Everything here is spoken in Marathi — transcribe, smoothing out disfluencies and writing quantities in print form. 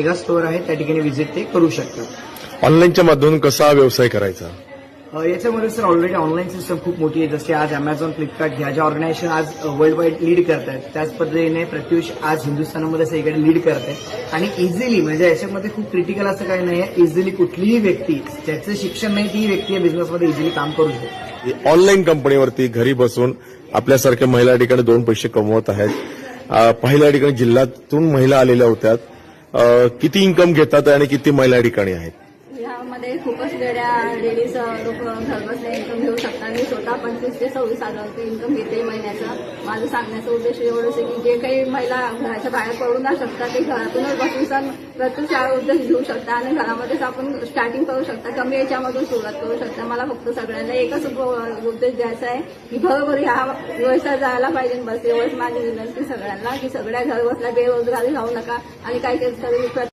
मेगा स्टोअर आहे त्या ठिकाणी व्हिजिट ते करू शकतात. ऑनलाईनच्या माध्यमातून कसा व्यवसाय करायचा? याच्यामध्ये सर ऑलरेडी ऑनलाईन सिस्टम खूप मोठी आहे. जसे आज अमेझॉन, फ्लिपकार्ट ह्या ज्या ऑर्गनायझेशन आज वर्ल्ड वाईड लीड करत आहेत, त्याच पद्धतीने प्रत्युष आज हिंदुस्थानामध्ये सगळीकडे लीड करत आहे. आणि इझिली म्हणजे याच्यामध्ये खूप क्रिटिकल असं काही नाही आहे. इझिली कुठलीही व्यक्ती ज्याचं शिक्षण नाही ती व्यक्ती या बिझनेसमध्ये इझिली काम करू शकते. ऑनलाईन कंपनीवरती घरी बसून आपल्यासारख्या महिला ठिकाणी 2 पैसे कमवत आहेत. पहिल्या ठिकाणी जिल्ह्यातून महिला आलेल्या होत्या. किती इन्कम घेतात आणि किती महिला ठिकाणी आहेत? यामध्ये खूपच वेळा लेडीज लोक घरबसल्या इन्कम घेऊ शकतात. मी स्वतः 25 ते 26,000 रुपये इन्कम घेते महिन्याचा. माझं सांगण्याचा उद्देश एवढंच आहे की जे काही महिला घराच्या बाहेर पडू न शकतात ते घरातूनच बसून प्रत्यक्ष उद्देश घेऊ शकता आणि घरामध्येच आपण स्टार्टिंग करू शकता. कमी याच्यामधून सुरुवात करू शकता. मला फक्त सगळ्यांना एकच उद्देश द्यायचा आहे की घरोघरी हा व्यवसाय जायला पाहिजे. बस एवढंच माझी विनंती सगळ्यांना की सगळ्या घर बसल्या बेरोजगारी राहू नका आणि काही